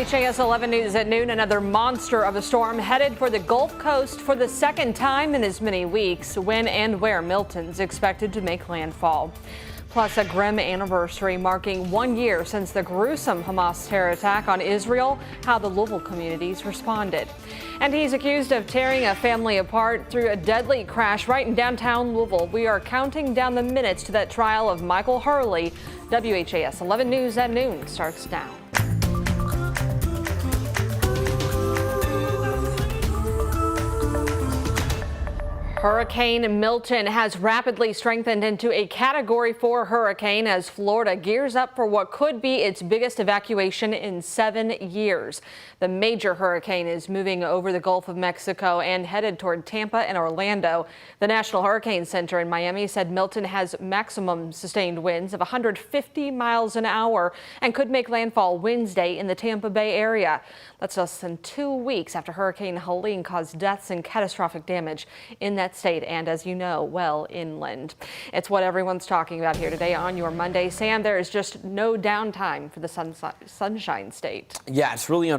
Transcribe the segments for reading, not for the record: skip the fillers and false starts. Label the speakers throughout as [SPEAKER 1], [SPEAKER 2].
[SPEAKER 1] WHAS11 news at noon. Another monster of a storm headed for the Gulf Coast for the second time in as many weeks. When and where Milton's expected to make landfall. Plus, a grim anniversary marking 1 year since the gruesome Hamas terror attack on Israel, how the Louisville communities responded. And he's accused of tearing a family apart through a deadly crash right in downtown Louisville. We are counting down the minutes to that trial of Michael Hurley. WHAS 11 News at noon starts now. Hurricane Milton has rapidly strengthened into a Category 4 hurricane as Florida gears up for what could be its biggest evacuation in 7 years. The major hurricane is moving over the Gulf of Mexico and headed toward Tampa and Orlando. The National Hurricane Center in Miami said Milton has maximum sustained winds of 150 miles an hour and could make landfall Wednesday in the Tampa Bay area. That's less than 2 weeks after Hurricane Helene caused deaths and catastrophic damage in that state and, as you know, well inland. It's what everyone's talking about here today on your Monday. Sam, there is just no downtime for the Sunshine State.
[SPEAKER 2] Yeah, it's really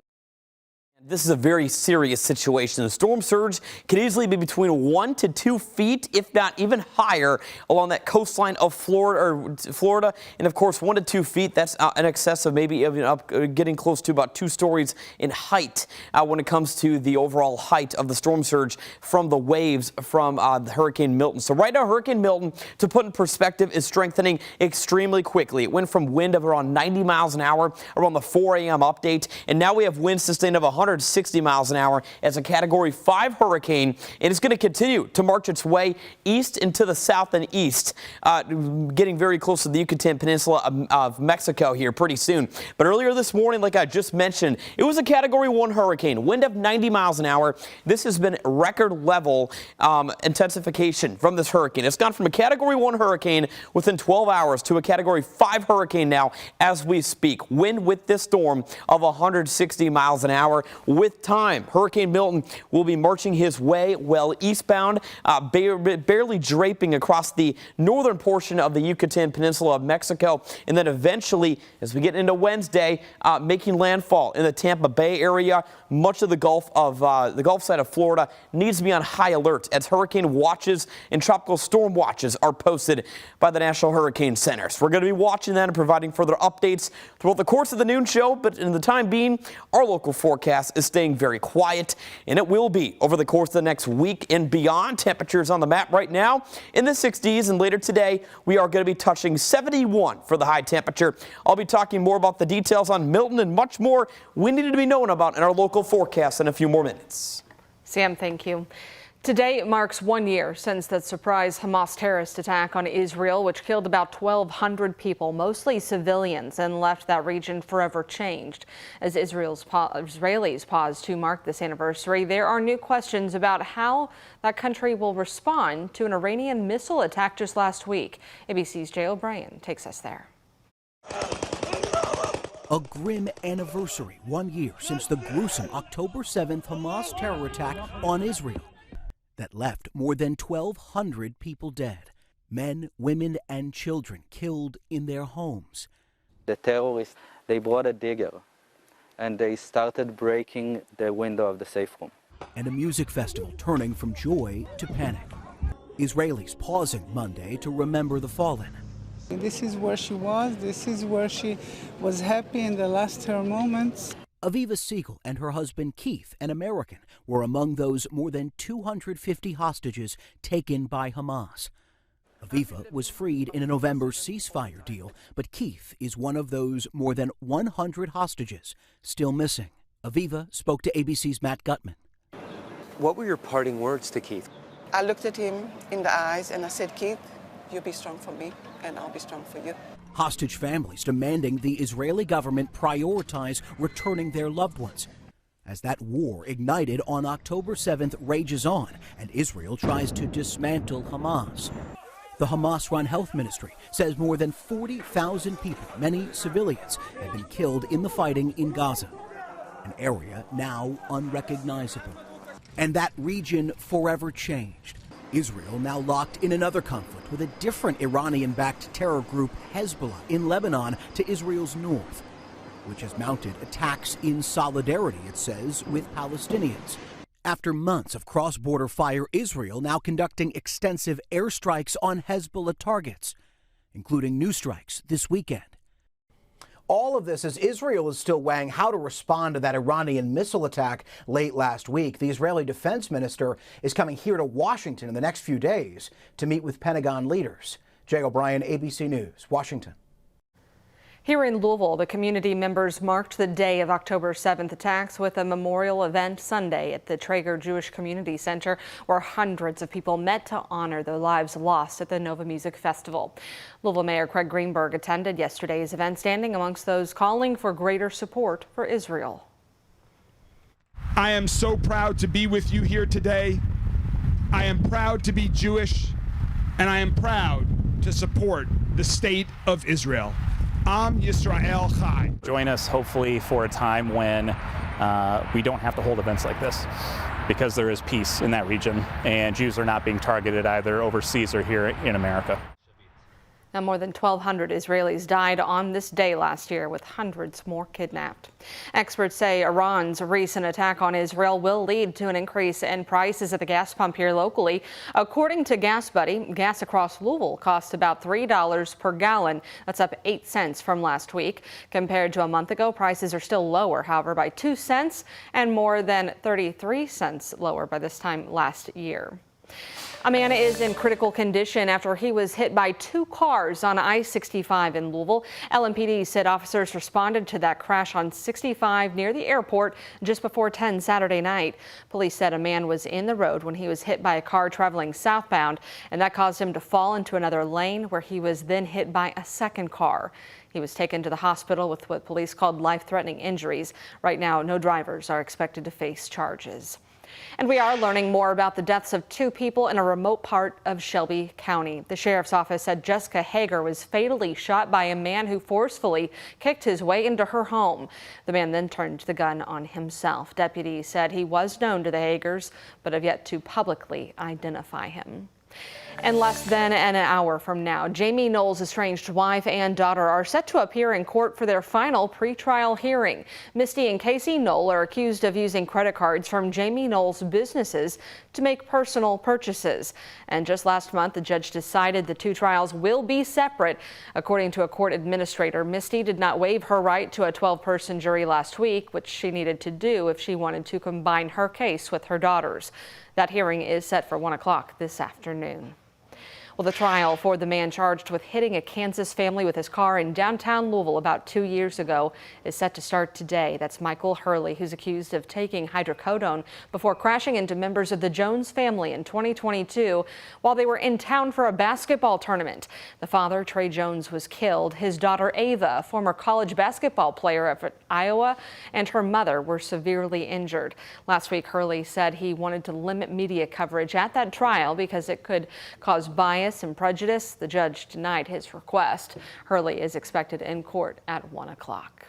[SPEAKER 2] This is a very serious situation. The storm surge can easily be between 1 to 2 feet, if not even higher, along that coastline of Florida. And of course, 1 to 2 feet, that's in excess of maybe even getting close to about 2 stories in height when it comes to the overall height of the storm surge from the waves from the Hurricane Milton. So right now, Hurricane Milton, to put in perspective, is strengthening extremely quickly. It went from wind of around 90 miles an hour around the 4 a.m. update, and now we have winds sustained of 160 miles an hour as a Category 5 hurricane. And it's going to continue to march its way east into the south and east, getting very close to the Yucatan Peninsula of Mexico here pretty soon. But earlier this morning, like I just mentioned, it was a Category 1 hurricane, wind of 90 miles an hour. This has been record level intensification from this hurricane. It's gone from a Category 1 hurricane within 12 hours to a Category 5 hurricane now as we speak. Wind with this storm of 160 miles an hour. With time, Hurricane Milton will be marching his way well eastbound, barely draping across the northern portion of the Yucatan Peninsula of Mexico, and then eventually, as we get into Wednesday, making landfall in the Tampa Bay area. Much of the Gulf side of Florida needs to be on high alert as hurricane watches and tropical storm watches are posted by the National Hurricane Center. So we're going to be watching that and providing further updates throughout the course of the noon show. But in the time being, our local forecast is staying very quiet, and it will be over the course of the next week and beyond. Temperatures on the map right now in the 60s, and later today we are going to be touching 71 for the high temperature. I'll be talking more about the details on Milton and much more we needed to be known about in our local forecast in a few more minutes.
[SPEAKER 1] Sam, thank you. Today marks 1 year since the surprise Hamas terrorist attack on Israel, which killed about 1,200 people, mostly civilians, and left that region forever changed. As Israelis pause to mark this anniversary, there are new questions about how that country will respond to an Iranian missile attack just last week. ABC's Jay O'Brien takes us there.
[SPEAKER 3] A grim anniversary, 1 year since the gruesome October 7th Hamas terror attack on Israel that left more than 1,200 people dead. Men, women, and children killed in their homes.
[SPEAKER 4] The terrorists, they brought a digger and they started breaking the window of the safe room.
[SPEAKER 3] And a music festival turning from joy to panic. Israelis pausing Monday to remember the fallen.
[SPEAKER 5] This is where she was. This is where she was happy in the last her moments.
[SPEAKER 3] Aviva Siegel and her husband Keith, an American, were among those more than 250 hostages taken by Hamas. Aviva was freed in a November ceasefire deal, but Keith is one of those more than 100 hostages still missing. Aviva spoke to ABC's Matt Gutman.
[SPEAKER 6] What were your parting words to Keith?
[SPEAKER 7] I looked at him in the eyes and I said, Keith, you be strong for me and I'll be strong for you.
[SPEAKER 3] Hostage families demanding the Israeli government prioritize returning their loved ones. As that war ignited on October 7th rages on and Israel tries to dismantle Hamas. The Hamas-run health ministry says more than 40,000 people, many civilians, have been killed in the fighting in Gaza, an area now unrecognizable. And that region forever changed. Israel now locked in another conflict with a different Iranian-backed terror group, Hezbollah, in Lebanon to Israel's north. which has mounted attacks in solidarity, it says, with Palestinians. After months of cross-border fire, Israel now conducting extensive airstrikes on Hezbollah targets, including new strikes this weekend. All of this as Israel is still weighing how to respond to that Iranian missile attack late last week. The Israeli defense minister is coming here to Washington in the next few days to meet with Pentagon leaders. Jay O'Brien, ABC News, Washington.
[SPEAKER 1] Here in Louisville, the community members marked the day of October 7th attacks with a memorial event Sunday at the Traeger Jewish Community Center, where hundreds of people met to honor the lives lost at the Nova Music Festival. Louisville Mayor Craig Greenberg attended yesterday's event, standing amongst those calling for greater support for Israel.
[SPEAKER 8] I am so proud to be with you here today. I am proud to be Jewish, and I am proud to support the state of Israel. Am Yisrael Chai.
[SPEAKER 9] Join us hopefully for a time when we don't have to hold events like this, because there is peace in that region and Jews are not being targeted either overseas or here in America.
[SPEAKER 1] Now, more than 1,200 Israelis died on this day last year, with hundreds more kidnapped. Experts say Iran's recent attack on Israel will lead to an increase in prices at the gas pump here locally. According to Gas Buddy, gas across Louisville costs about $3 per gallon. That's up 8 cents from last week. Compared to a month ago, prices are still lower, however, by 2 cents and more than 33 cents lower by this time last year. A man is in critical condition after he was hit by 2 cars on I-65 in Louisville. LMPD said officers responded to that crash on 65 near the airport just before 10 Saturday night. Police said a man was in the road when he was hit by a car traveling southbound, and that caused him to fall into another lane, where he was then hit by a second car. He was taken to the hospital with what police called life-threatening injuries. Right now, no drivers are expected to face charges. And we are learning more about the deaths of 2 people in a remote part of Shelby County. The sheriff's office said Jessica Hager was fatally shot by a man who forcefully kicked his way into her home. The man then turned the gun on himself. Deputies said he was known to the Hagers, but have yet to publicly identify him. And less than an hour from now, Jamie Knowles' estranged wife and daughter are set to appear in court for their final pretrial hearing. Misty and Casey Knoll are accused of using credit cards from Jamie Knowles' businesses to make personal purchases. And just last month, the judge decided the 2 trials will be separate. According to a court administrator, Misty did not waive her right to a 12-person jury last week, which she needed to do if she wanted to combine her case with her daughter's. That hearing is set for 1 o'clock this afternoon. Well, the trial for the man charged with hitting a Kansas family with his car in downtown Louisville about 2 years ago is set to start today. That's Michael Hurley, who's accused of taking hydrocodone before crashing into members of the Jones family in 2022 while they were in town for a basketball tournament. The father, Trey Jones, was killed. His daughter, Ava, a former college basketball player at Iowa, and her mother were severely injured. Last week, Hurley said he wanted to limit media coverage at that trial because it could cause bias and prejudice. The judge denied his request. Hurley is expected in court at 1 o'clock.